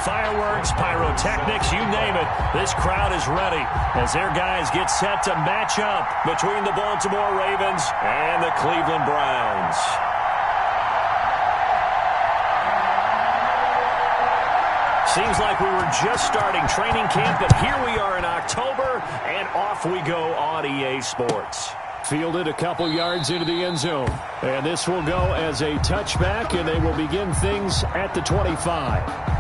Fireworks, pyrotechnics, you name it. This crowd is ready as their guys get set to match up between the Baltimore Ravens and the Cleveland Browns. Seems like we were just starting training camp, but here we are in October, and off we go on EA Sports. Fielded a couple yards into the end zone. And this will go as a touchback, and they will begin things at the 25.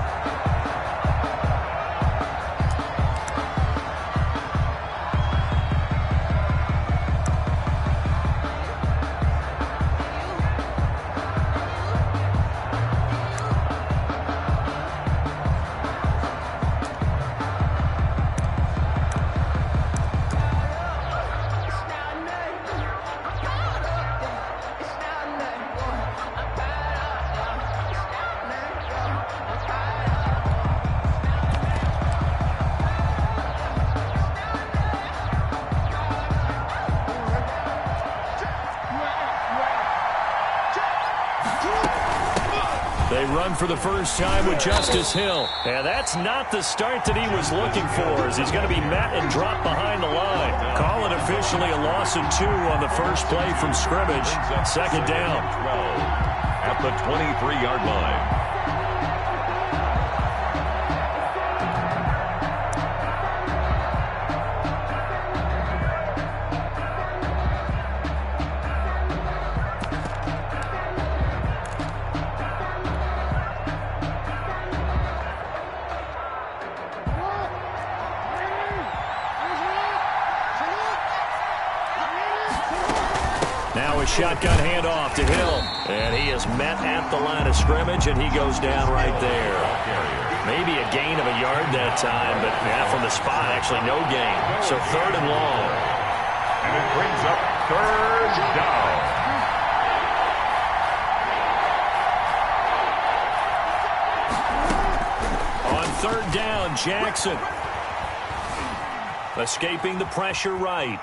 They run for the first time with Justice Hill. And that's not the start that he was looking for, as he's going to be met and dropped behind the line. Call it officially a loss of 2 on the first play from scrimmage. Second down. At the 23-yard line. Now a shotgun handoff to Hill. And he is met at the line of scrimmage, and he goes down right there. Maybe a gain of a yard that time, but from the spot, actually no gain. So third and long. And it brings up third down. On third down, Jackson. Escaping the pressure right.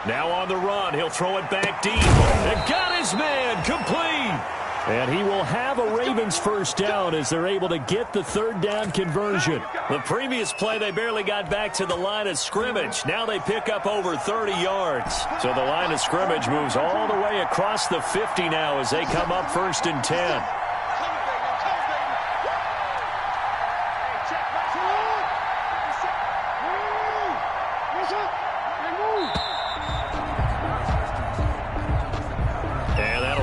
Now on the run, he'll throw it back deep. And got his man, complete. And he will have a Ravens first down as they're able to get the third down conversion. The previous play, they barely got back to the line of scrimmage. Now they pick up over 30 yards. So the line of scrimmage moves all the way across the 50 now as they come up first and 10.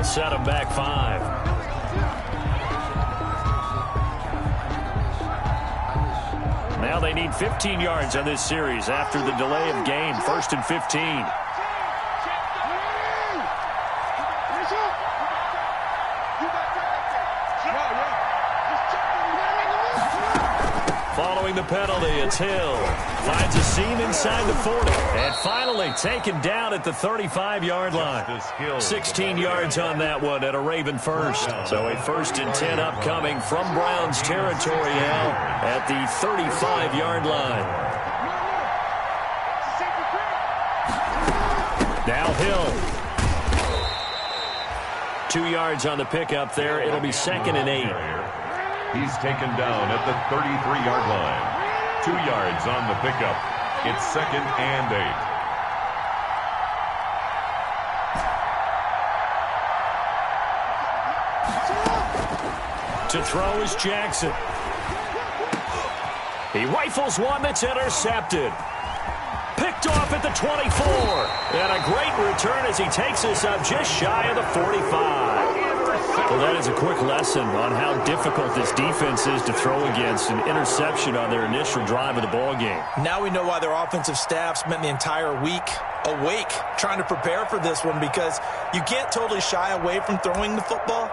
Set him back 5. Now they need 15 yards on this series after the delay of game. First and 15. Following the penalty, it's Hill. Finds a seam inside the 40. And finally taken down at the 35-yard line. 16 yards on that one at a Raven first. So a first and 10 upcoming from Browns territory now at the 35-yard line. Now Hill. 2 yards on the pickup there. It'll be second and 8. He's taken down at the 33-yard line. 2 yards on the pickup. It's second and 8. To throw is Jackson. He rifles one that's intercepted. Picked off at the 24. And a great return as he takes us up just shy of the 45. Well, that is a quick lesson on how difficult this defense is to throw against. An interception on their initial drive of the ball game. Now we know why their offensive staff spent the entire week awake trying to prepare for this one, because you can't totally shy away from throwing the football.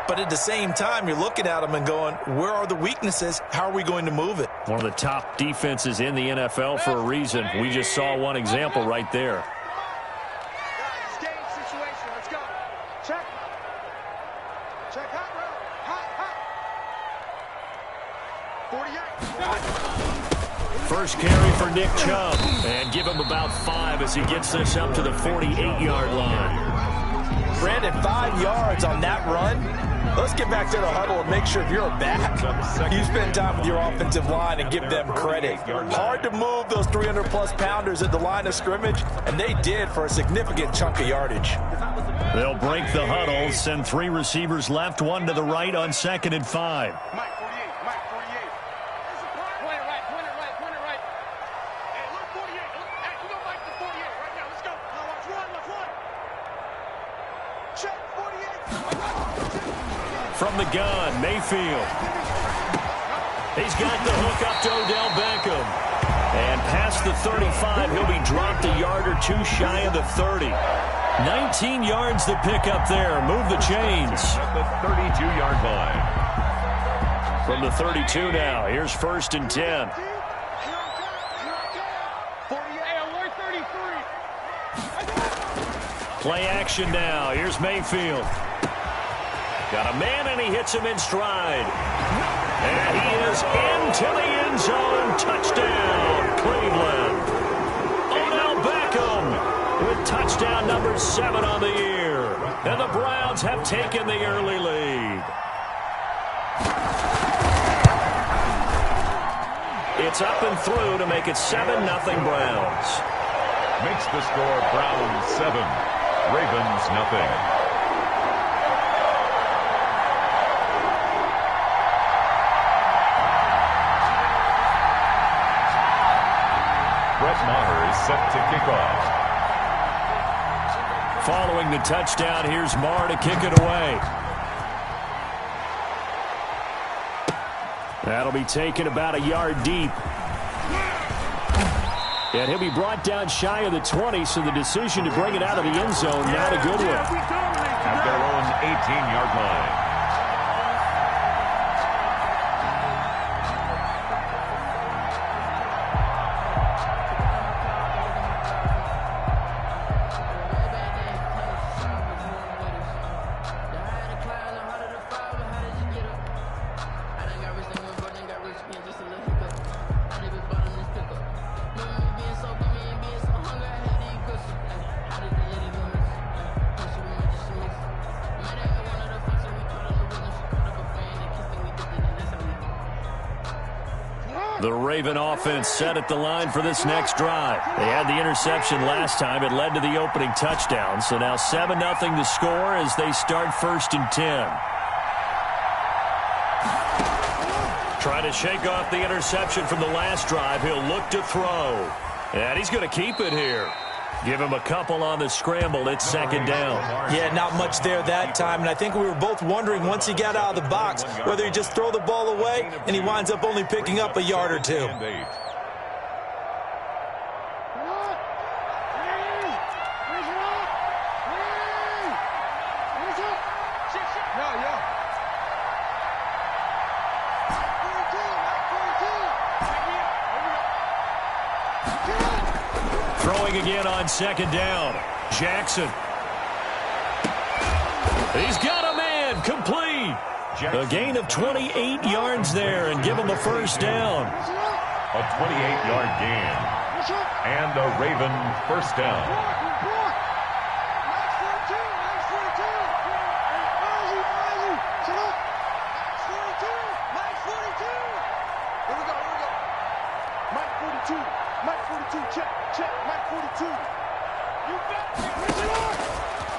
But at the same time, you're looking at them and going, where are the weaknesses? How are we going to move it? One of the top defenses in the NFL for a reason. We just saw one example right there. First carry for Nick Chubb, and give him about 5 as he gets this up to the 48-yard line. Brandon, 5 yards on that run. Let's get back to the huddle and make sure if you're a back, you spend time with your offensive line and give them credit. Hard to move those 300-plus pounders at the line of scrimmage, and they did for a significant chunk of yardage. They'll break the huddle, send 3 receivers left, 1 to the right on 2nd and 5. From the gun, Mayfield. He's got the hook up to Odell Beckham. And past the 35, he'll be dropped a yard or 2 shy of the 30. 19 yards to pick up there. Move the chains. At the 32-yard line. From the 32 now, here's 1st and 10. Play action now. Here's Mayfield. Got a man, and he hits him in stride. And he is into the end zone. Touchdown, Cleveland. Odell Beckham with touchdown number 7 on the year. And the Browns have taken the early lead. It's up and through to make it 7-0 Browns. Makes the score Browns 7, Ravens nothing. Brett Maher is set to kick off. Following the touchdown, here's Maher to kick it away. That'll be taken about a yard deep. And he'll be brought down shy of the 20, so the decision to bring it out of the end zone, not a good one. At their own 18-yard line. The Raven offense set at the line for this next drive. They had the interception last time. It led to the opening touchdown. So now 7-0 to score as they start 1st and 10. Trying to shake off the interception from the last drive. He'll look to throw. And he's going to keep it here. Give him a couple on the scramble. It's 2nd down. Yeah, not much there that time. And I think we were both wondering once he got out of the box whether he just throw the ball away and he winds up only picking up a yard or 2. Throwing again on 2nd down. Jackson. He's got a man. Complete. A gain of 28 yards there and give him a 1st down. A 28-yard gain. And a Raven 1st down.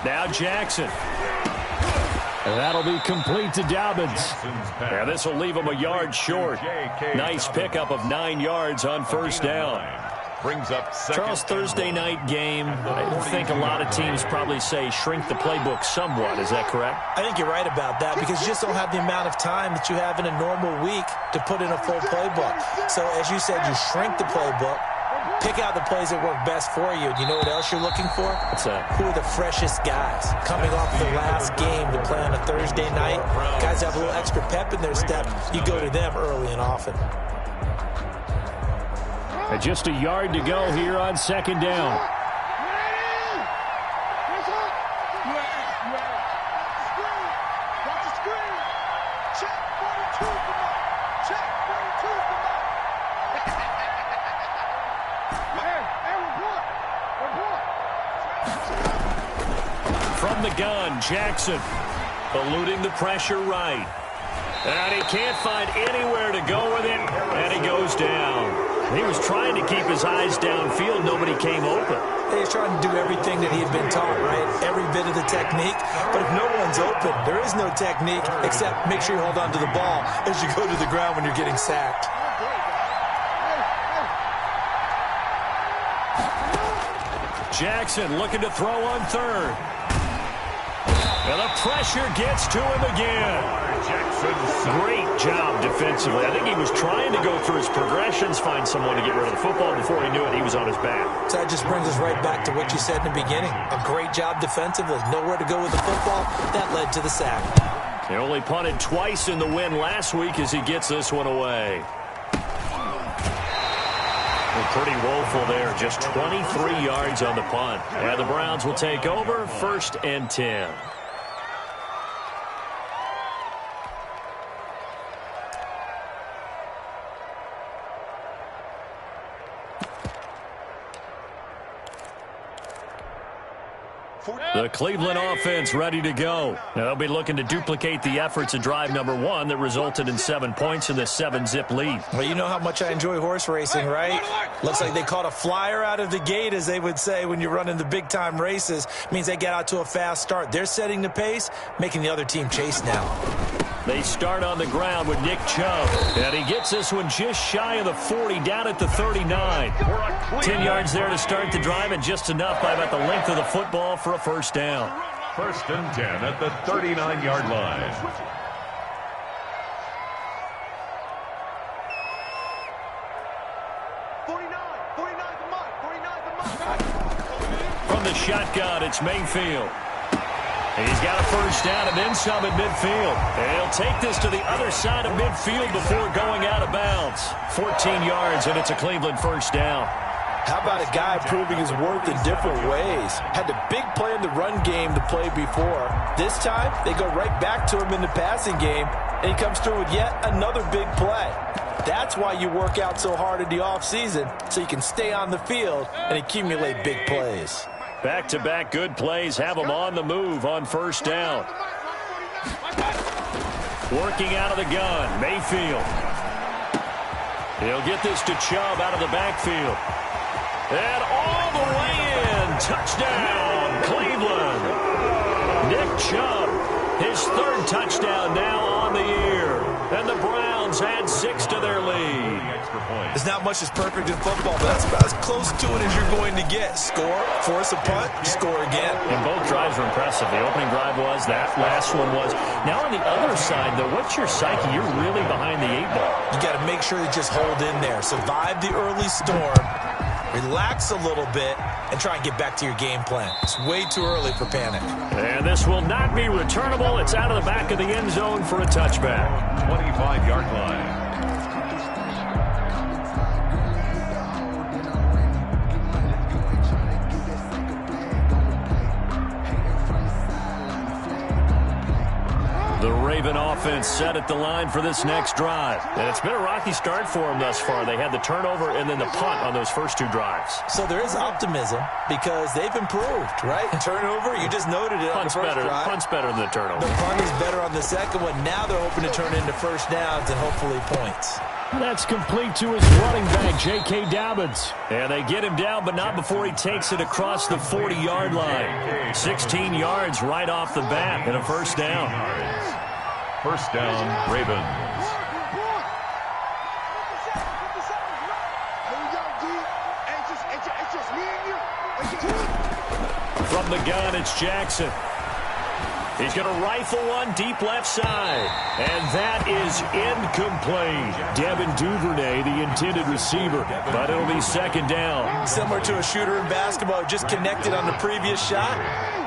Now Jackson. And that'll be complete to Dobbins. Yeah, this will leave him a yard short. Nice pickup of 9 yards on 1st down. Brings up Charles, Thursday night game. I think a lot of teams probably say shrink the playbook somewhat. Is that correct? I think you're right about that because you just don't have the amount of time that you have in a normal week to put in a full playbook. So as you said, you shrink the playbook. Pick out the plays that work best for you. You know what else you're looking for? What's that? Who are the freshest guys coming off the last game to play on a Thursday night? Guys have a little extra pep in their step. You go to them early and often. And just a yard to go here on 2nd down. From the gun, Jackson. Eluding the pressure right. And he can't find anywhere to go with it, and he goes down. He was trying to keep his eyes downfield. Nobody came open. He's trying to do everything that he had been taught, right? Every bit of the technique. But if no one's open, there is no technique except make sure you hold on to the ball as you go to the ground when you're getting sacked. Jackson looking to throw on third. And the pressure gets to him again. Great job defensively. I think he was trying to go through his progressions, find someone to get rid of the football. Before he knew it, he was on his back. So that just brings us right back to what you said in the beginning. A great job defensively. Nowhere to go with the football. That led to the sack. He only punted twice in the win last week as he gets this one away. Pretty woeful there. Just 23 yards on the punt. And the Browns will take over 1st and 10. The Cleveland offense ready to go. They'll be looking to duplicate the efforts of drive number 1 that resulted in 7 points in the 7-zip lead. Well, you know how much I enjoy horse racing, right? Looks like they caught a flyer out of the gate, as they would say when you're running the big-time races. Means they get out to a fast start. They're setting the pace, making the other team chase now. They start on the ground with Nick Chubb. And he gets this one just shy of the 40, down at the 39. 10 yards there to start the drive, and just enough by about the length of the football for a first down. 1st and 10 at the 39-yard line. From the shotgun, it's Mayfield. He's got a first down and then some at midfield. And he'll take this to the other side of midfield before going out of bounds. 14 yards, and it's a Cleveland first down. How about a guy proving his worth in different ways? Had the big play in the run game to play before. This time, they go right back to him in the passing game, and he comes through with yet another big play. That's why you work out so hard in the offseason, so you can stay on the field and accumulate big plays. Back-to-back good plays have him on the move on first down. Working out of the gun, Mayfield. He'll get this to Chubb out of the backfield. And all the way in. Touchdown, Cleveland. Nick Chubb, his 3rd touchdown now on the year. And the Browns add 6 to their lead. There's not much that's perfect in football, but that's about as close to it as you're going to get. Score, force a punt, score again. And both drives were impressive. The opening drive was, that last one was. Now on the other side, though, what's your psyche? You're really behind the 8-ball. You got to make sure to just hold in there. Survive the early storm. Relax a little bit and try and get back to your game plan. It's way too early for panic. And this will not be returnable. It's out of the back of the end zone for a touchback. 25-yard line. The Raven offense set at the line for this next drive. And it's been a rocky start for them thus far. They had the turnover and then the punt on those first 2 drives. So there is optimism because they've improved, right? Turnover, you just noted it on the first drive. Punt's better than the turnover. The punt is better on the second one. Now they're hoping to turn into first downs and hopefully points. That's complete to his running back, J.K. Dobbins. And they get him down, but not before he takes it across the 40-yard line. 16 yards right off the bat and a first down. First down, Ravens. From the gun, it's Jackson. He's going to rifle one deep left side. And that is incomplete. Devin Duvernay, the intended receiver. But it'll be second down. Similar to a shooter in basketball, just connected on the previous shot.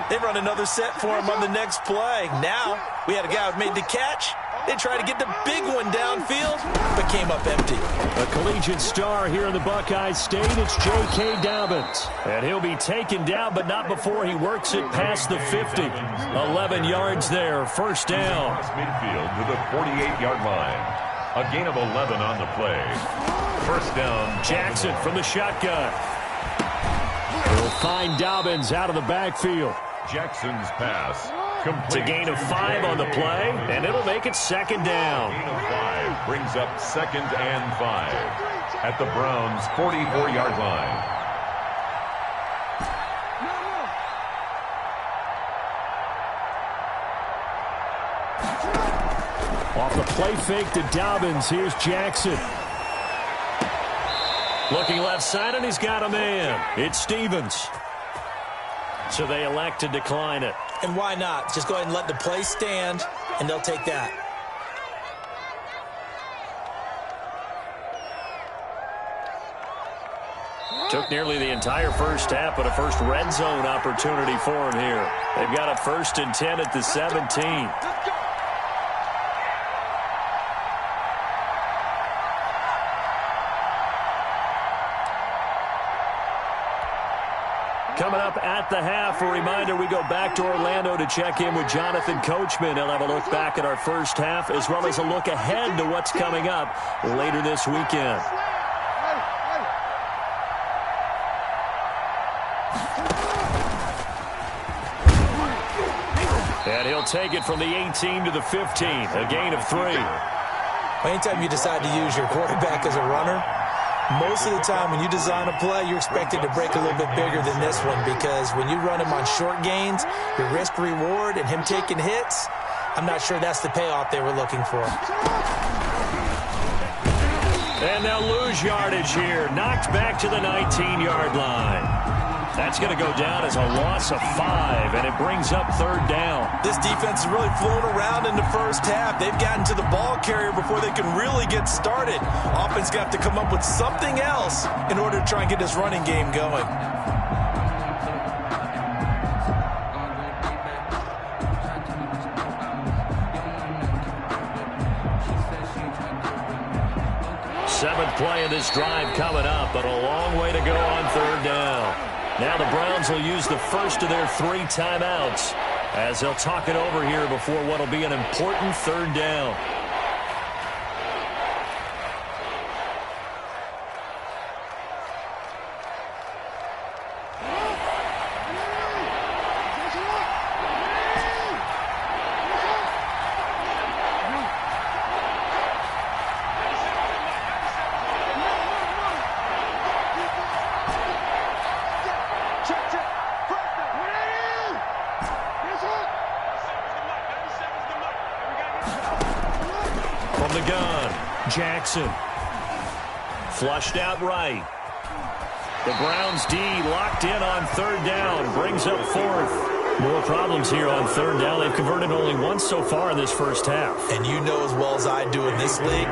They run another set for him on the next play. Now, we had a guy who made the catch. They tried to get the big one downfield, but came up empty. A collegiate star here in the Buckeye State, it's J.K. Dobbins. And he'll be taken down, but not before he works it past the 50. 11 yards there, first down. Midfield to the 48-yard line. A gain of 11 on the play. First down. Jackson from the shotgun. He'll find Dobbins out of the backfield. Jackson's pass It's a gain of 5 on the play, and it'll make it second down. Gain of 5 brings up 2nd and 5 at the Browns' 44-yard line. Off the play fake to Dobbins. Here's Jackson. Looking left side, and he's got a man. It's Stevens. So they elect to decline it. And why not? Just go ahead and let the play stand, and they'll take that. Took nearly the entire first half, but a first red zone opportunity for him here. They've got a 1st and 10 at the 17. Coming up at the half, a reminder, we go back to Orlando to check in with Jonathan Coachman. He'll have a look back at our first half as well as a look ahead to what's coming up later this weekend. And he'll take it from the 18 to the 15, a gain of 3. Anytime you decide to use your quarterback as a runner, most of the time when you design a play, you're expected to break a little bit bigger than this one, because when you run him on short gains, your risk-reward and him taking hits, I'm not sure that's the payoff they were looking for. And they'll lose yardage here. Knocked back to the 19-yard line. That's going to go down as a loss of 5, and it brings up 3rd down. This defense has really flown around in the first half. They've gotten to the ball carrier before they can really get started. Offense got to come up with something else in order to try and get this running game going. Seventh play of this drive coming up, but a long way to go on 3rd down. Now the Browns will use the first of their 3 timeouts as they'll talk it over here before what will be an important 3rd down. Jackson. Flushed out right. The Browns D locked in on 3rd down. Brings up 4th. More problems here on 3rd down. They've converted only once so far in this first half. And you know as well as I do in this league,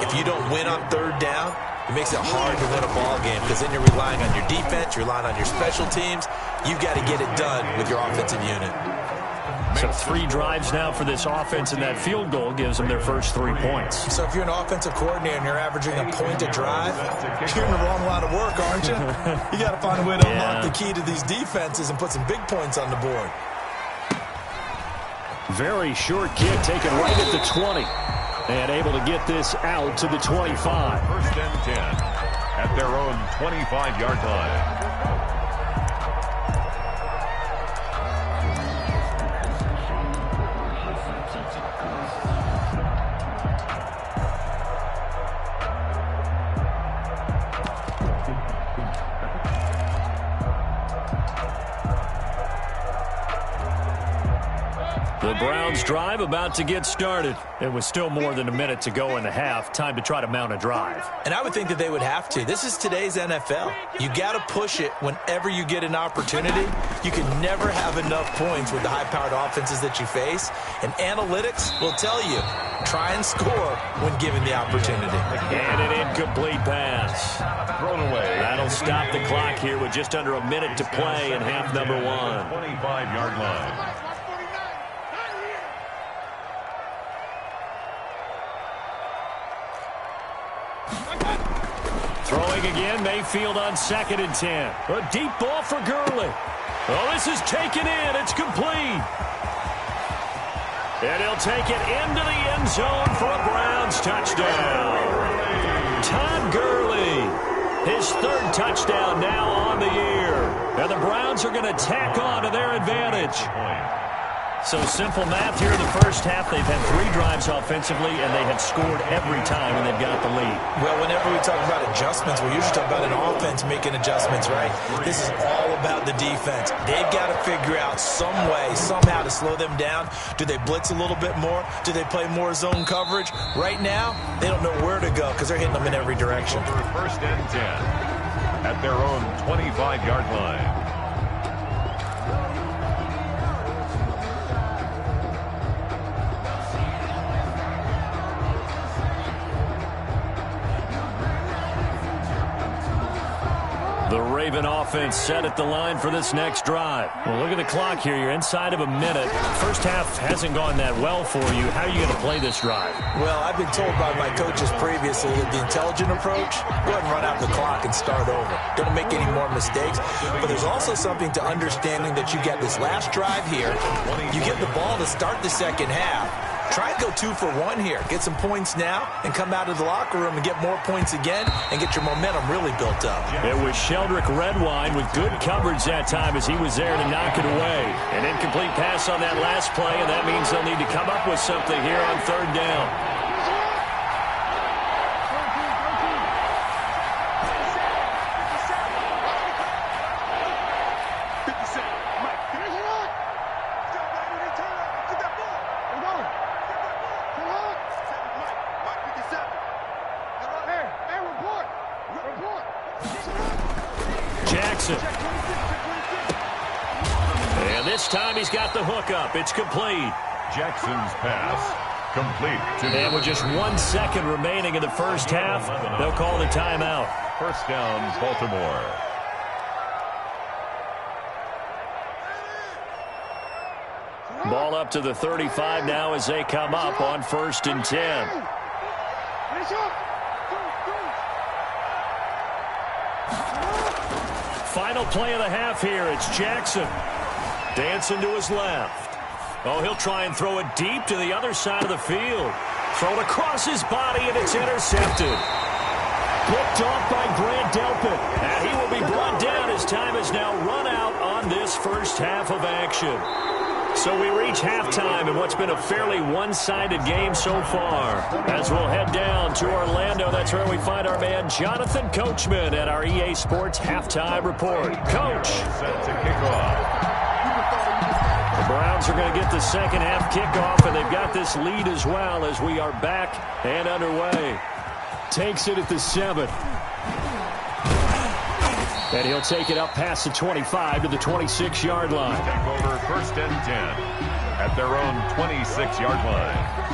if you don't win on 3rd down, it makes it hard to win a ball game, because then you're relying on your defense, you're relying on your special teams. You've got to get it done with your offensive unit. So 3 drives now for this offense, and that field goal gives them their first 3 points. So if you're an offensive coordinator and you're averaging a point a drive, you're in the wrong line of work, aren't you? You got to find a way to unlock the key to these defenses and put some big points on the board. Very short kick taken right at the 20. And able to get this out to the 25. 1st and 10 at their own 25-yard line. The Browns drive about to get started. It was still more than a minute to go in the half. Time to try to mount a drive. And I would think that they would have to. This is today's NFL. You got to push it whenever you get an opportunity. You can never have enough points with the high-powered offenses that you face. And analytics will tell you, try and score when given the opportunity. And an incomplete pass. Thrown away. That'll stop the clock here with just under a minute to play in half number 1. 25-yard line. Throwing again, Mayfield on 2nd and 10. A deep ball for Gurley. Oh, this is taken in. It's complete. And he'll take it into the end zone for a Browns touchdown. Todd Gurley, his 3rd touchdown now on the year. And the Browns are going to tack on to their advantage. So simple math here in the first half. They've had 3 drives offensively, and they have scored every time, and they've got the lead. Well, whenever we talk about adjustments, we usually talk about an offense making adjustments, right? This is all about the defense. They've got to figure out some way, somehow to slow them down. Do they blitz a little bit more? Do they play more zone coverage? Right now, they don't know where to go because they're hitting them in every direction. First and 10 at their own 25-yard line. The Raven offense set at the line for this next drive. Well, look at the clock here. You're inside of a minute. First half hasn't gone that well for you. How are you going to play this drive? Well, I've been told by my coaches previously that the intelligent approach, go ahead and run out the clock and start over. Don't make any more mistakes. But there's also something to understanding that you get this last drive here. You get the ball to start the second half. Try and go 2 for 1 here. Get some points now and come out of the locker room and get more points again and get your momentum really built up. It was Sheldrick Redwine with good coverage that time as he was there to knock it away. An incomplete pass on that last play, and that means they'll need to come up with something here on 3rd down. And this time he's got the hook up. It's complete. Jackson's pass complete. And with just 1 second remaining in the first half, they'll call the timeout. First down, Baltimore. Ball up to the 35 now as they come up on 1st and 10. Final play of the half here. It's Jackson. Dancing to his left. Oh, he'll try and throw it deep to the other side of the field. Thrown across his body, and it's intercepted. Picked off by Grant Delpit. And he will be brought down as time has now run out on this first half of action. So we reach halftime in what's been a fairly one-sided game so far. As we'll head down to Orlando, that's where we find our man Jonathan Coachman at our EA Sports Halftime Report. Coach. Set to kick off. The Browns are going to get the second half kickoff, and they've got this lead as well as we are back and underway. Takes it at the 7. And he'll take it up past the 25 to the 26-yard line. Take over 1st and 10 at their own 26-yard line.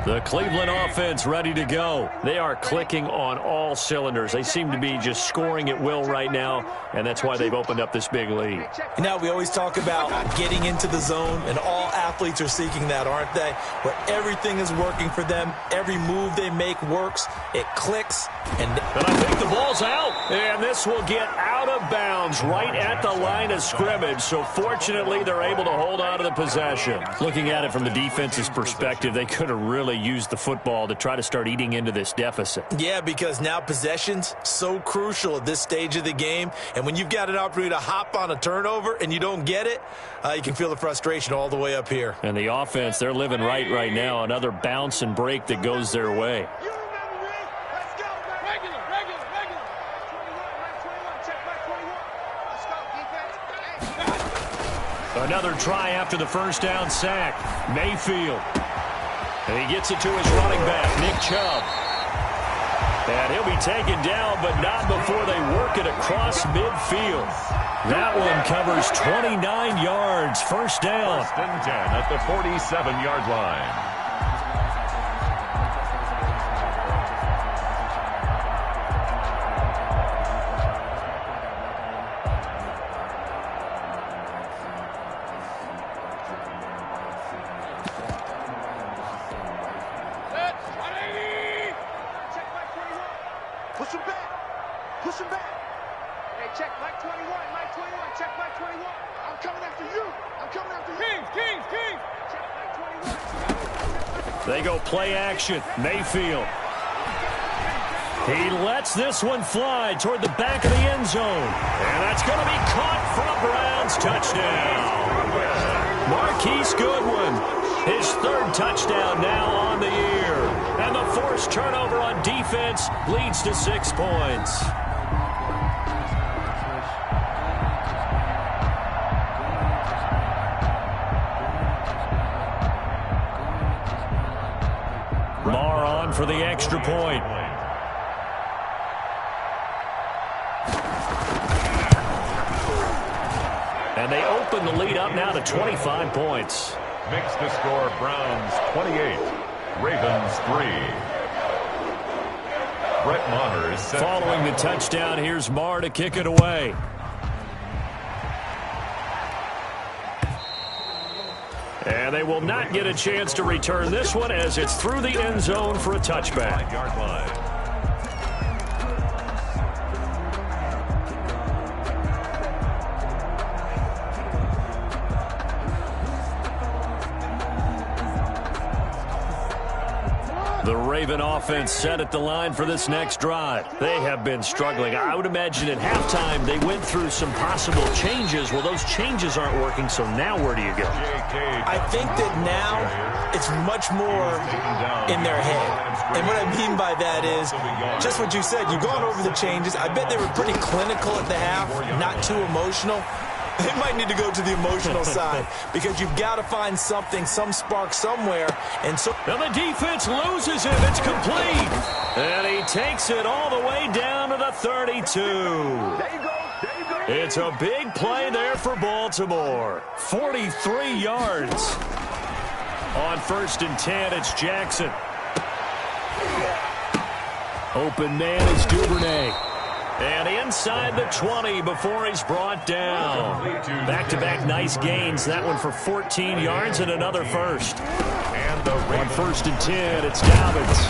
The Cleveland offense ready to go. They are clicking on all cylinders. They seem to be just scoring at will right now, and that's why they've opened up this big lead. You know, we always talk about getting into the zone, and all athletes are seeking that, aren't they? Where everything is working for them. Every move they make works. It clicks. And I think the ball's out, and this will get out of bounds right at the line of scrimmage. So fortunately, they're able to hold on to the possession. Looking at it from the defense's perspective, they could have really used the football to try to start eating into this deficit. Yeah, because now possession's so crucial at this stage of the game. And when you've got an opportunity to hop on a turnover and you don't get it, you can feel the frustration all the way up here. And the offense, they're living right now. Another bounce and break that goes their way. Another try after the first down sack. Mayfield. And he gets it to his running back, Nick Chubb. And he'll be taken down, but not before they work it across midfield. That one covers 29 yards. First down. 1st and 10 at the 47-yard line. Push him back. Hey, check Mike 21. Mike 21. Check Mike 21. They go play action. Mayfield. He lets this one fly toward the back of the end zone. And that's going to be caught for a Browns touchdown. Marquise Goodwin, his third touchdown now on the year. And the forced turnover on defense leads to 6 points. Marr on for the extra point. And they open the lead up now to 25 points. Makes the score Browns 28, Ravens 3. Brett Maher is set. Following the touchdown, here's Marr to kick it away. And they will not get a chance to return this one as it's through the end zone for a touchback. 5-yard line. The Raven offense set at the line for this next drive. They have been struggling. I would imagine at halftime they went through some possible changes. Well, those changes aren't working, so now where do you go? I think that now it's much more in their head. And what I mean by that is just what you said. You've gone over the changes. I bet they were pretty clinical at the half, not too emotional. They might need to go to the emotional side because you've got to find something, some spark somewhere. And so now the defense loses him. It's complete. And he takes it all the way down to the 32. It's a big play there for Baltimore. 43 yards. On 1st and 10, it's Jackson. Open man is Duvernay. And inside the 20 before he's brought down. Back-to-back nice gains. That one for 14 yards and another first. And on 1st and 10, it's Dobbins.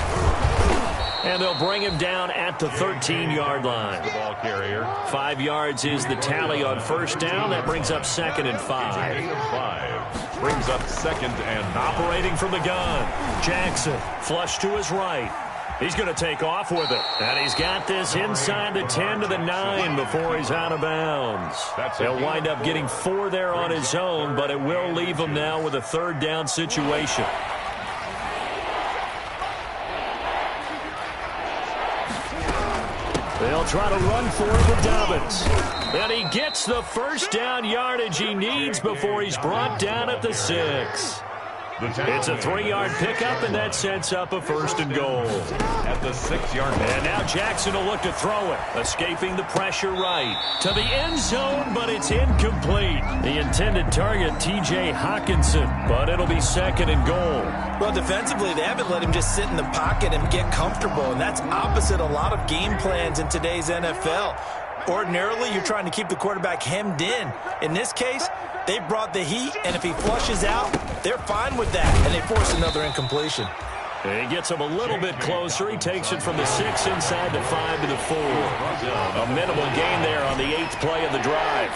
And they'll bring him down at the 13-yard line. Ball carrier. 5 yards is the tally on 1st down. That brings up 2nd and 5. 8 of 5. Brings up 2nd and operating from the gun. Jackson flush to his right. He's going to take off with it. And he's got this inside the 10 to the 9 before he's out of bounds. He'll wind up getting 4 there on his own, but it will leave him now with a 3rd down situation. They'll try to run for it with Dobbins. And he gets the 1st down yardage he needs before he's brought down at the 6. It's a 3-yard pickup, and that sets up a 1st and goal. At the 6-yard line. And now Jackson will look to throw it. Escaping the pressure right. To the end zone, but it's incomplete. The intended target, T.J. Hawkinson, but it'll be 2nd and goal. Well, defensively, they haven't let him just sit in the pocket and get comfortable, and that's opposite a lot of game plans in today's NFL. Ordinarily, you're trying to keep the quarterback hemmed in. In this case, they brought the heat, and if he flushes out, they're fine with that, and they force another incompletion. And he gets him a little bit closer. He takes it from the 6 inside the 5 to the 4. A minimal gain there on the 8th play of the drive.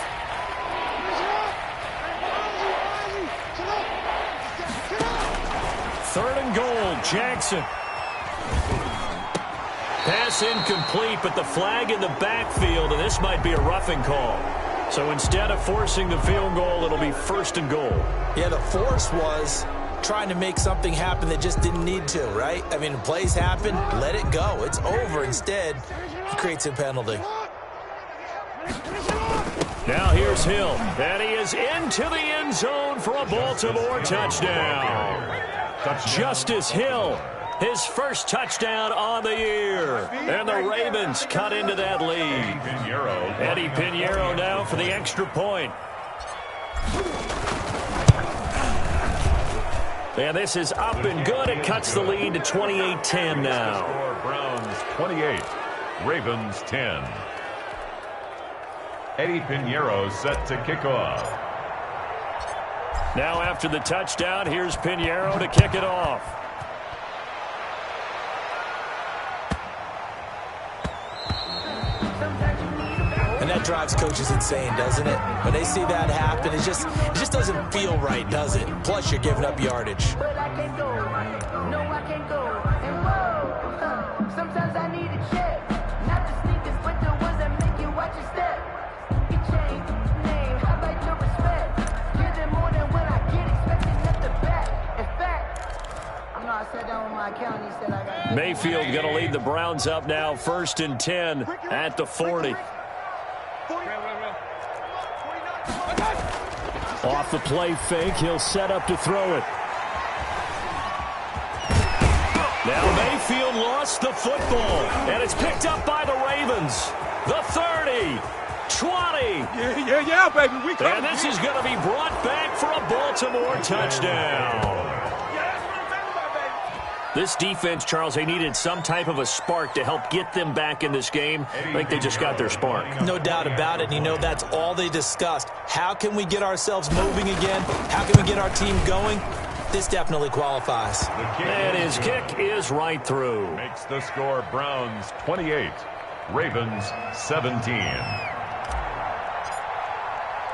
Third and goal, Jackson. Pass incomplete, but the flag in the backfield, and this might be a roughing call. So instead of forcing the field goal, it'll be 1st and goal. Yeah, the force was trying to make something happen that just didn't need to, right? I mean, plays happen, let it go. It's over. Instead, he creates a penalty. Now here's Hill, and he is into the end zone for a Baltimore touchdown. Justice Hill, his first touchdown on the year. And the Ravens cut into that lead. Eddie Pinheiro now for the extra point. And this is up and good. It cuts the lead to 28-10 now. Browns 28, Ravens 10. Eddie Pinheiro set to kick off. Now after the touchdown, here's Pinheiro to kick it off. And that drives coaches insane, doesn't it? When they see that happen, it just doesn't feel right, does it? Plus, you're giving up yardage. But I can't go. No, I can't go. And whoa, sometimes I need a check. Not the sneakers, but the ones that make you watch your step. You change name, I like your respect. Give them more than when I get expected at the back. In fact, I know I sat down with my account and he said I got... Mayfield going to lead the Browns up now, 1st and 10 at the 40. Off the play fake, he'll set up to throw it. Now Mayfield lost the football, and it's picked up by the Ravens. The 30, 20. Yeah, baby. We coming. And this is going to be brought back for a Baltimore touchdown. This defense, Charles, they needed some type of a spark to help get them back in this game. I think they just got their spark. No doubt about it. And you know, that's all they discussed. How can we get ourselves moving again? How can we get our team going? This definitely qualifies. And his kick is right through. Makes the score Browns 28, Ravens 17.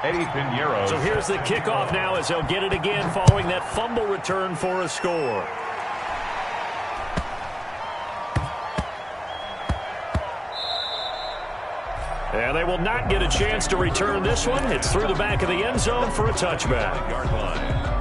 Eddie Pinheiro. So here's the kickoff now as they'll get it again following that fumble return for a score. And they will not get a chance to return this one. It's through the back of the end zone for a touchback. Yard line.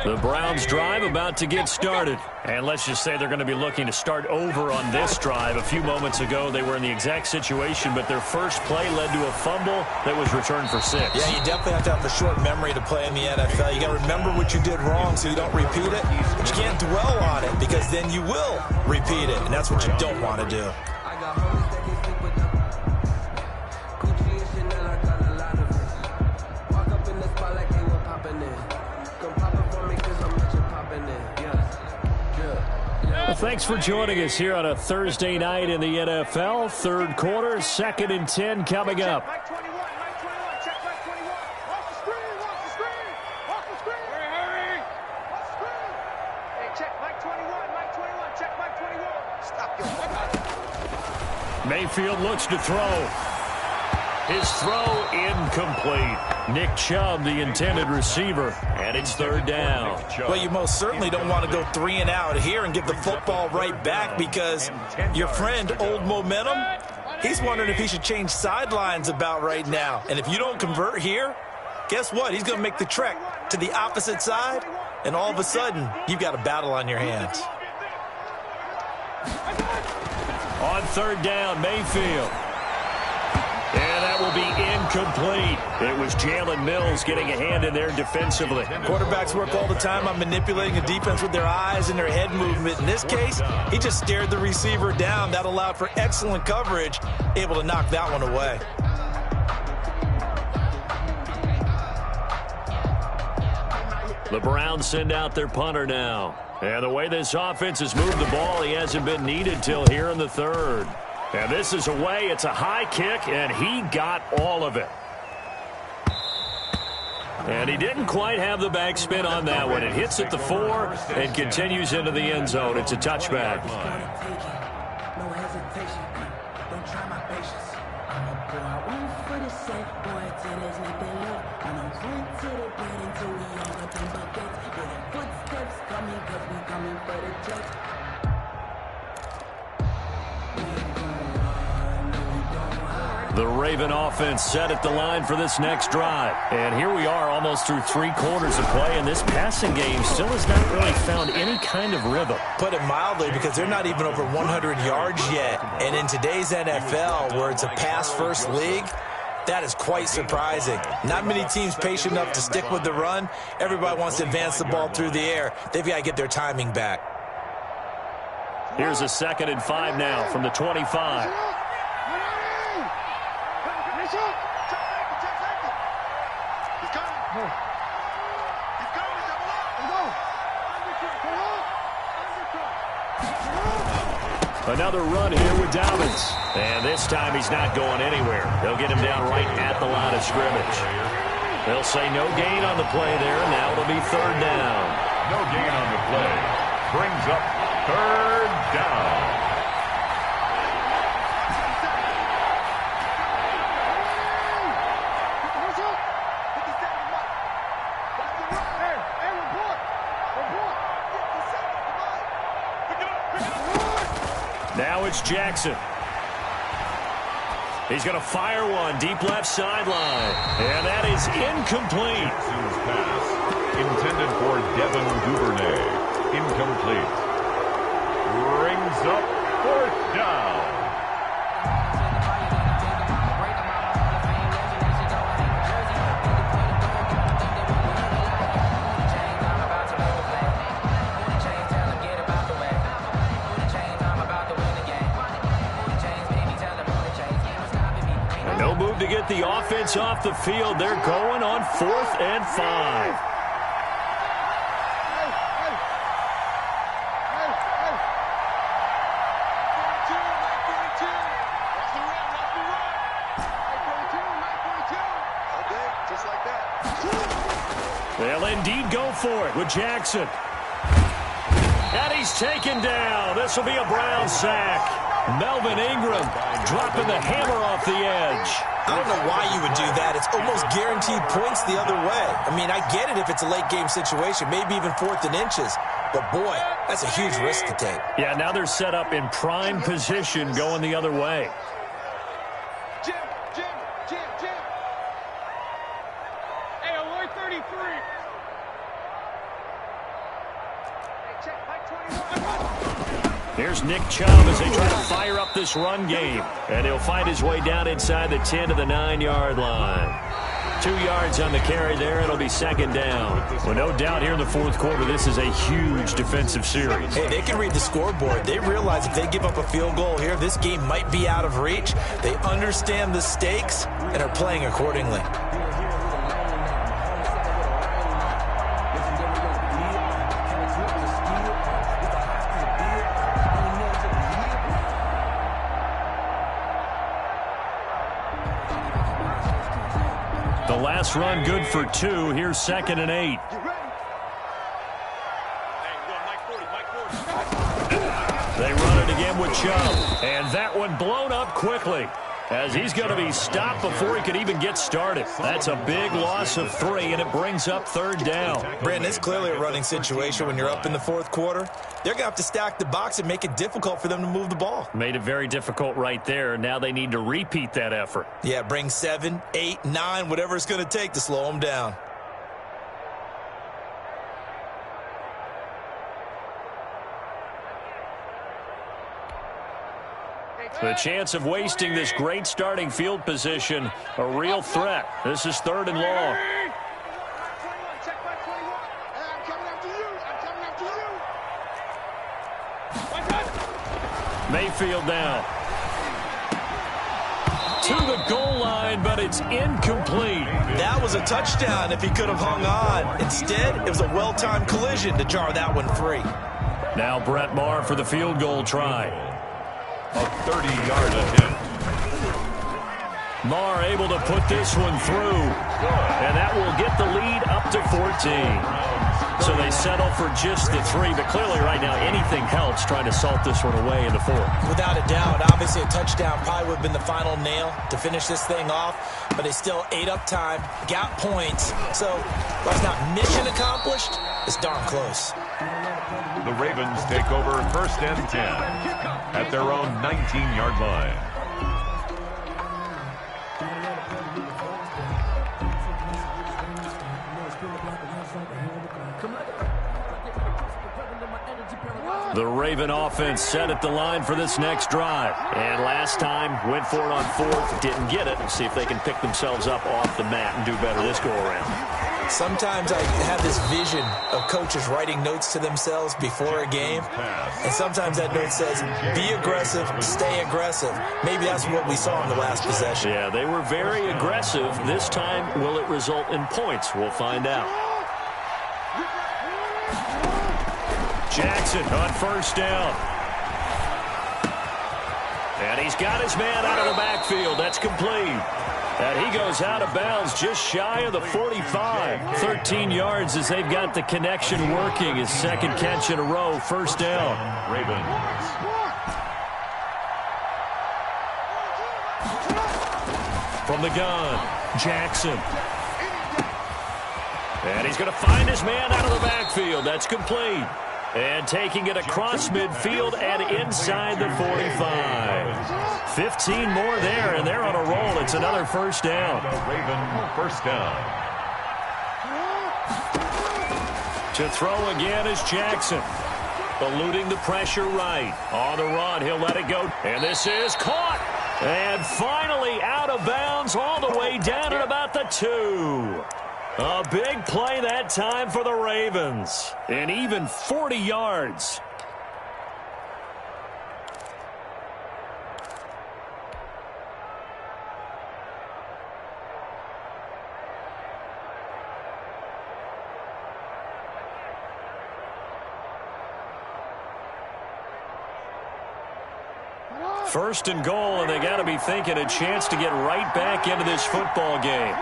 The Browns drive about to get started. And let's just say they're going to be looking to start over on this drive. A few moments ago, they were in the exact situation, but their first play led to a fumble that was returned for 6. Yeah, you definitely have to have a short memory to play in the NFL. You got to remember what you did wrong so you don't repeat it. But you can't dwell on it because then you will repeat it, and that's what you don't want to do. Well, thanks for joining us here on a Thursday night in the NFL. Third quarter, 2nd and 10 coming up. Mayfield looks to throw. His throw incomplete. Nick Chubb, the intended receiver, and it's 3rd down. Well, you most certainly don't want to go 3 and out here and give the football right back because your friend, Old Momentum, he's wondering if he should change sidelines about right now. And if you don't convert here, guess what? He's going to make the trek to the opposite side, and all of a sudden, you've got a battle on your hands. On 3rd down, Mayfield. And that will be incomplete. It was Jalen Mills getting a hand in there defensively. Quarterbacks work all the time on manipulating a defense with their eyes and their head movement. In this case, he just stared the receiver down. That allowed for excellent coverage, able to knock that one away. The Browns send out their punter now. And the way this offense has moved the ball, he hasn't been needed till here in the 3rd. And this is away. It's a high kick, and he got all of it. And he didn't quite have the backspin on that one. It hits at the 4 and continues into the end zone. It's a touchback. The Raven offense set at the line for this next drive. And here we are almost through 3 quarters of play, and this passing game still has not really found any kind of rhythm. Put it mildly, because they're not even over 100 yards yet. And in today's NFL, where it's a pass-first league, that is quite surprising. Not many teams patient enough to stick with the run. Everybody wants to advance the ball through the air. They've got to get their timing back. Here's a 2nd and 5 now from the 25. Another run here with Dobbins. And this time he's not going anywhere. They'll get him down right at the line of scrimmage. They'll say no gain on the play there. Now it'll be 3rd down. No gain on the play. Brings up Third down. Now it's Jackson. He's going to fire one deep left sideline. And that is incomplete. Jackson's pass intended for Devin Duvernay. Incomplete. Brings up fourth down. No move to get the offense off the field. They're going on 4th and 5. They'll indeed go for it with Jackson. And he's taken down. This will be a Brown sack. Melvin Ingram dropping the hammer off the edge. I don't know why you would do that. It's almost guaranteed points the other way. I mean, I get it if it's a late game situation, maybe even 4th and inches. But, boy, that's a huge risk to take. Yeah, now they're set up in prime position going the other way. Jim. Hey, alert 33. Hey, check, Mike 21. Here's Nick Chubb as they try to fire up this run game. And he'll find his way down inside the 10 to the 9-yard line. 2 yards on the carry there. It'll be 2nd down. Well, no doubt here in the 4th quarter, this is a huge defensive series. Hey, they can read the scoreboard. They realize if they give up a field goal here, this game might be out of reach. They understand the stakes and are playing accordingly. The last run good for 2. Here's 2nd and 8. They run it again with Chubb. And that one blown up quickly as he's going to be stopped before he could even get started. That's a big loss of 3, and it brings up 3rd down. Brandon, it's clearly a running situation when you're up in the 4th quarter. They're going to have to stack the box and make it difficult for them to move the ball. Made it very difficult right there. Now they need to repeat that effort. Yeah, bring 7, 8, 9, whatever it's going to take to slow them down. The chance of wasting this great starting field position, a real threat. This is 3rd and long. Mayfield now. To the goal line, but it's incomplete. That was a touchdown if he could have hung on. Instead, it was a well-timed collision to jar that one free. Now Brett Maher for the field goal try. A 30-yard attempt. Maher able to put this one through. And that will get the lead up to 14. So they settle for just the 3. But clearly right now anything helps trying to salt this one away in the 4th. Without a doubt. Obviously a touchdown probably would have been the final nail to finish this thing off. But they still ate up time, got points. So while it's not mission accomplished, it's darn close. The Ravens take over 1st and 10 at their own 19-yard line. The Raven offense set at the line for this next drive. And last time, went for it on 4th, didn't get it. See if they can pick themselves up off the mat and do better this go-around. Sometimes I have this vision of coaches writing notes to themselves before a game. And sometimes that note says, be aggressive, stay aggressive. Maybe that's what we saw in the last possession. Yeah, they were very aggressive. This time, will it result in points? We'll find out. Jackson on 1st down. And he's got his man out of the backfield. That's complete. And he goes out of bounds just shy of the 45. 13 yards as they've got the connection working. His second catch in a row, first down. Ravens. From the gun, Jackson. And he's going to find his man out of the backfield. That's complete. And taking it across midfield and inside the 45. 15 more there, and they're on a roll. It's another first down. Raven, first down. To throw again is Jackson. Eluding the pressure right. On the run, he'll let it go. And this is caught. And finally out of bounds all the way down at about the 2. A big play that time for the Ravens. And even 40 yards. First and goal, and they got to be thinking a chance to get right back into this football game.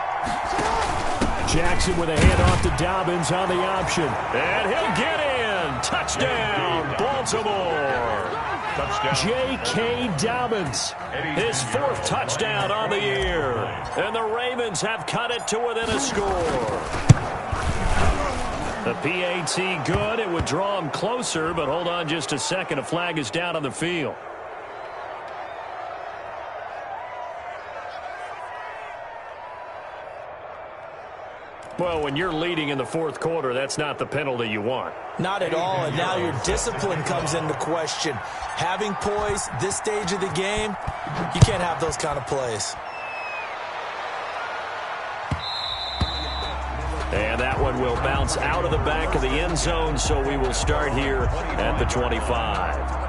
Jackson with a handoff to Dobbins on the option. And he'll get in. Touchdown, Baltimore. Touchdown. J.K. Dobbins. His 4th touchdown on the year. And the Ravens have cut it to within a score. The PAT good. It would draw him closer, but hold on just a second. A flag is down on the field. Well, when you're leading in the 4th quarter, that's not the penalty you want. Not at all, and now your discipline comes into question. Having poise this stage of the game, you can't have those kind of plays. And that one will bounce out of the back of the end zone, so we will start here at the 25.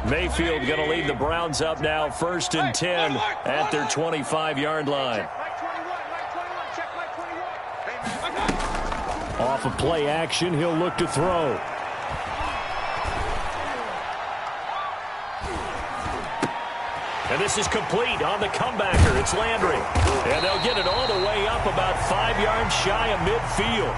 Mayfield going to lead the Browns up now, 1st and 10 at their 25-yard line. Off of play action, he'll look to throw. And this is complete on the comebacker. It's Landry. And they'll get it all the way up about 5 yards shy of midfield.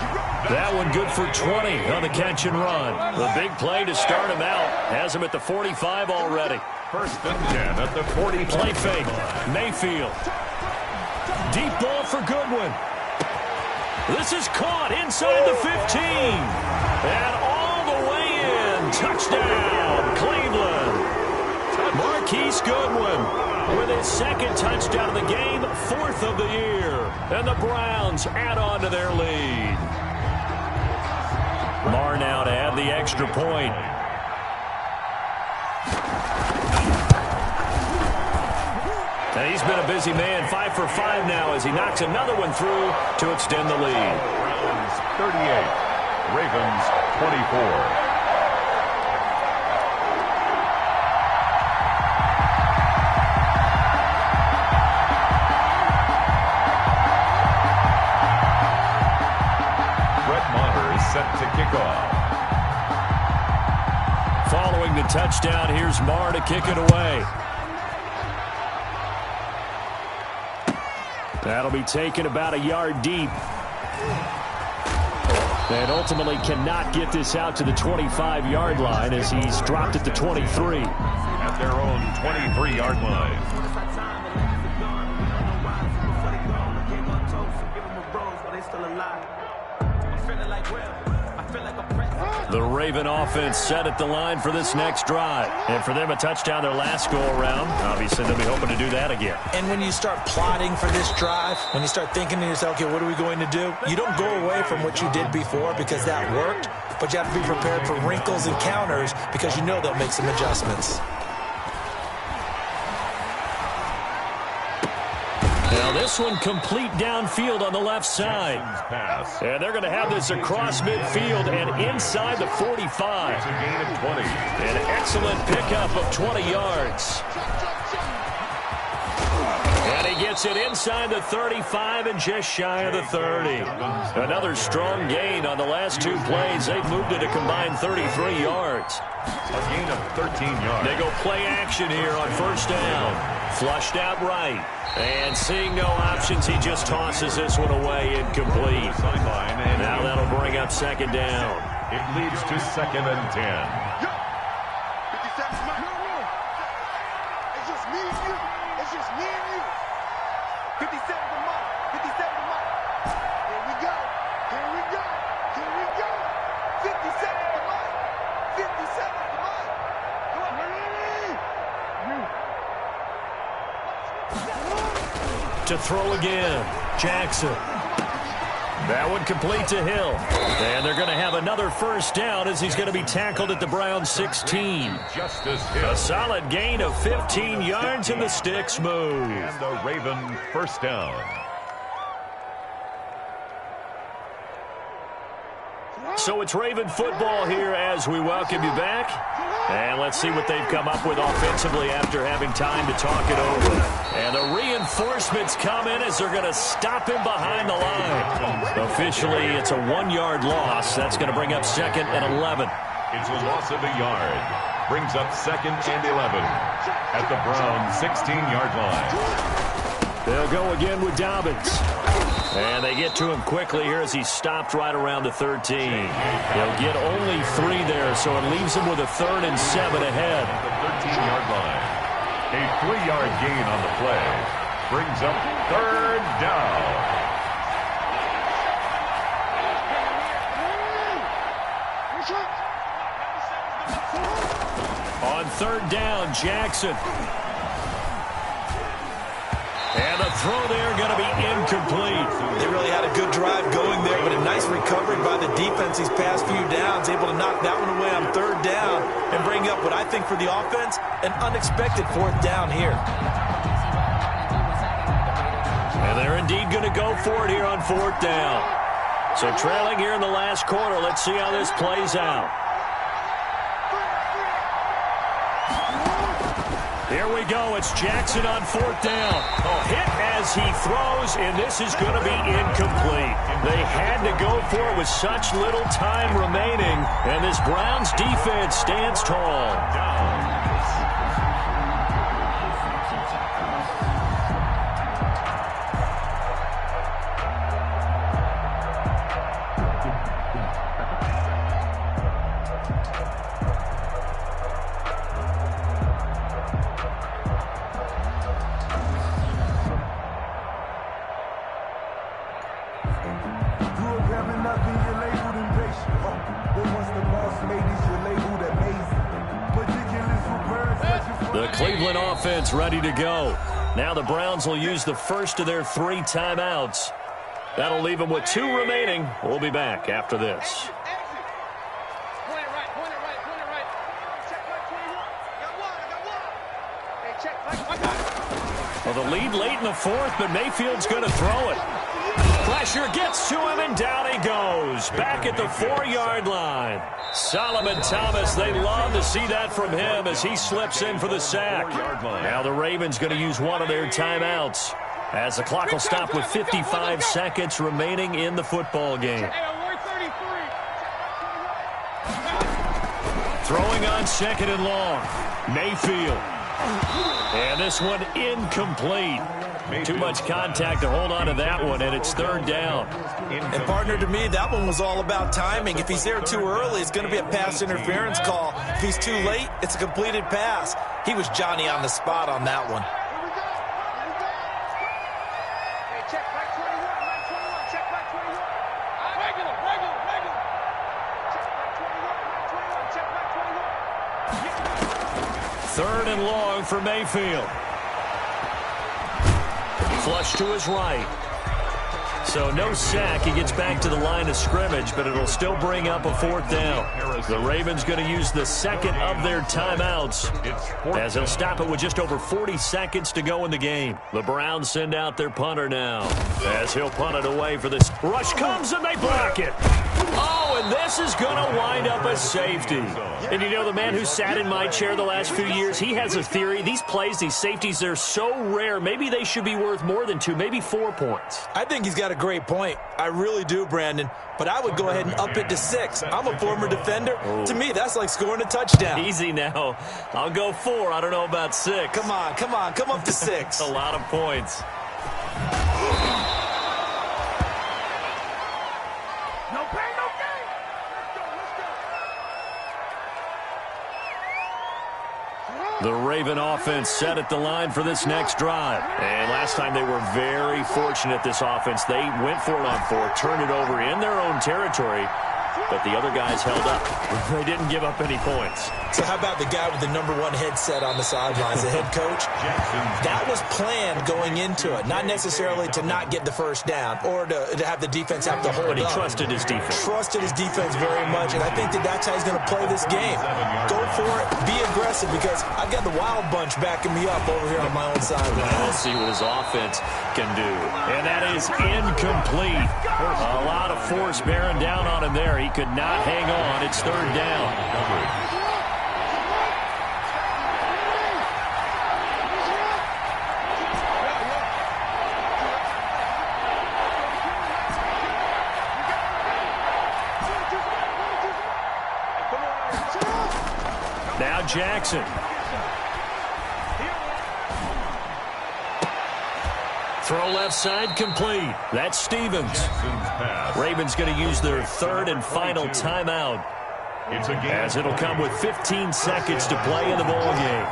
That one good for 20 on the catch and run. The big play to start him out. Has him at the 45 already. 1st and 10 at the 45. Play fake. Mayfield. Deep ball for Goodwin. This is caught inside the 15. And all the way in. Touchdown, Cleveland. Marquise Goodwin with his 2nd touchdown of the game, 4th of the year. And the Browns add on to their lead. Marr now to add the extra point. And he's been a busy man, 5 for 5 now as he knocks another one through to extend the lead. Browns 38, Ravens 24. Set to kick off. Following the touchdown, here's Marr to kick it away. That'll be taken about a yard deep. And ultimately cannot get this out to the 25-yard line as he's dropped at the 23. At their own 23-yard line. The Raven offense set at the line for this next drive. And for them, a touchdown their last go-around. Obviously, they'll be hoping to do that again. And when you start plotting for this drive, when you start thinking to yourself, okay, what are we going to do? You don't go away from what you did before because that worked, but you have to be prepared for wrinkles and counters because you know they'll make some adjustments. Now this one complete downfield on the left side. Pass. And they're going to have this across midfield and inside the 45. It's a gain of 20. An excellent pickup of 20 yards. gets it inside the 35 and just shy of the 30. Another strong gain on the last two plays. They've moved it a combined 33 yards. A gain of 13 yards. They go play action here on first down. Flushed out right. And seeing no options, he just tosses this one away incomplete. Now that'll bring up second down. It leads to 2nd and 10. To throw again, Jackson. That one complete to Hill. And they're going to have another first down as he's going to be tackled at the Browns 16. A solid gain of 15 yards and the sticks move. And the Raven first down. So it's Raven football here as we welcome you back. And let's see what they've come up with offensively after having time to talk it over. And the reinforcements come in as they're going to stop him behind the line. Officially, it's a 1-yard loss. That's going to bring up 2nd and 11. It's a loss of a yard. Brings up 2nd and 11 at the Browns 16-yard line. They'll go again with Dobbins. And they get to him quickly here as he's stopped right around the 13. They'll get only 3 there, so it leaves him with a 3rd and 7 ahead. The 13-yard line. A 3-yard gain on the play. Brings up 3rd down. On 3rd down, Jackson. And the throw there going to be incomplete. They really had a good drive going there, but a nice recovery by the defense these past few downs, able to knock that one away on 3rd down and bring up what I think for the offense, an unexpected 4th down here. And they're indeed going to go for it here on 4th down. So trailing here in the last quarter, let's see how this plays out. Here we go. It's Jackson on 4th down. A hit as he throws, and this is going to be incomplete. They had to go for it with such little time remaining, and this Browns defense stands tall. The Cleveland offense ready to go. Now the Browns will use the first of their 3 timeouts. That'll leave them with 2 remaining. We'll be back after this. Well, the lead late in the 4th, but Mayfield's going to throw it. Pressure gets to him, and down he goes. Back at the 4-yard line. Solomon Thomas, they love to see that from him as he slips in for the sack. Now the Ravens going to use one of their timeouts as the clock will stop with 55 seconds remaining in the football game. Throwing on 2nd and long. Mayfield. And this one incomplete. Too much contact to hold on to that one, and it's 3rd down. And partner, to me, that one was all about timing. If he's there too early, it's going to be a pass interference call. If he's too late, it's a completed pass. He was Johnny on the spot on that one. Check back 21, check back 21. Regular. Check back 21, 3rd and long for Mayfield. Flush to his right. So no sack. He gets back to the line of scrimmage, but it'll still bring up a 4th down. The Ravens going to use the second of their timeouts as he'll stop it with just over 40 seconds to go in the game. The Browns send out their punter now as he'll punt it away for this. Rush comes and they block it. Oh, and this is going to wind up a safety. And you know, the man who sat in my chair the last few years, he has a theory. These plays, these safeties, they're so rare. Maybe they should be worth more than 2, maybe 4 points. I think he's got a great point. I really do, Brandon. But I would go ahead and up it to 6. I'm a former defender. Oh. To me, that's like scoring a touchdown. Easy now. I'll go 4. I don't know about 6. Come on. Come up to 6. A lot of points. No pain, no gain. Let's go. The Raven offense set at the line for this next drive. And last time they were very fortunate, this offense. They went for it on 4, turned it over in their own territory, but the other guys held up. They didn't give up any points. So how about the guy with the #1 headset on the sidelines, the head coach? That was planned going into it, not necessarily to not get the first down or to have the defense have to hold up. But he trusted his defense. Trusted his defense very much, and I think that's how he's going to play this game. Go for it, be aggressive, because I've got the wild bunch backing me up over here on my own sideline. We'll see what his offense can do. And that is incomplete. A lot of force bearing down on him there. He could not hang on. It's 3rd down. Now Jackson. Throw left side complete. That's Stevens. Ravens going to use their 3rd and final timeout as it'll come with 15 seconds to play in the ball game.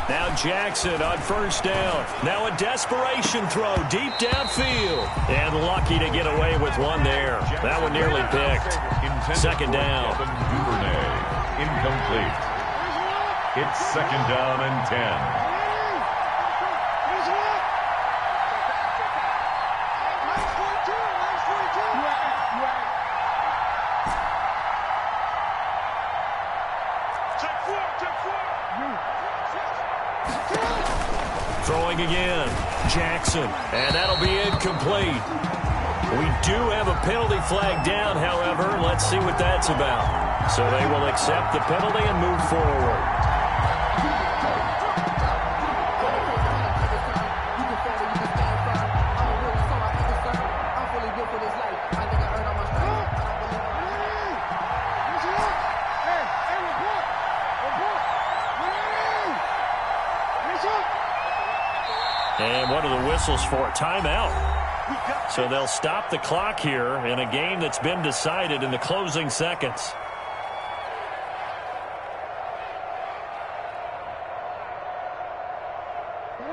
Now Jackson on 1st down. Now a desperation throw deep downfield. And lucky to get away with one there. That one nearly picked. 2nd down. Incomplete. It's 2nd down and 10. Throwing again. Jackson. And that'll be incomplete. We do have a penalty flag down, however. Let's see what that's about. So they will accept the penalty and move forward. And what are the whistles for? Timeout. So they'll stop the clock here in a game that's been decided in the closing seconds.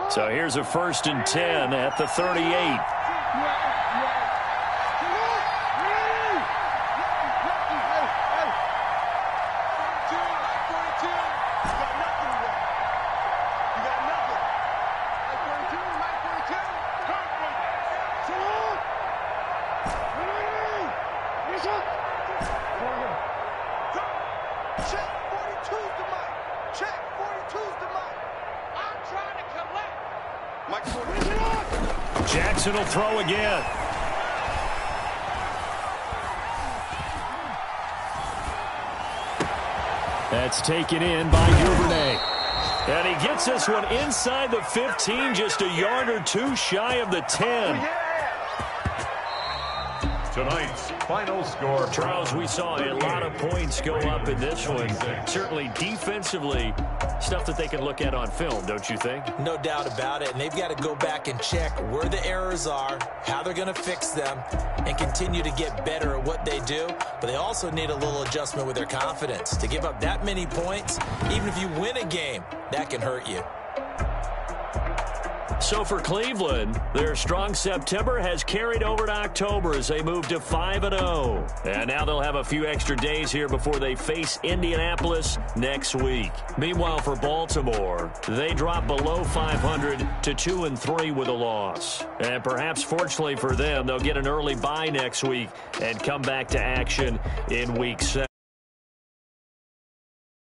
So here's a 1st and 10 at the 38. Jackson will throw again. That's taken in by Duvernay. And he gets this one inside the 15, just a yard or 2 shy of the 10. Tonight's final score. Charles, we saw a lot of points go up in this one. Certainly defensively, stuff that they can look at on film, don't you think? No doubt about it. And they've got to go back and check where the errors are, how they're going to fix them, and continue to get better at what they do. But they also need a little adjustment with their confidence. To give up that many points, even if you win a game, that can hurt you. So for Cleveland, their strong September has carried over to October as they move to 5-0. And now they'll have a few extra days here before they face Indianapolis next week. Meanwhile, for Baltimore, they drop below 500 to 2-3 with a loss. And perhaps fortunately for them, they'll get an early bye next week and come back to action in Week 7.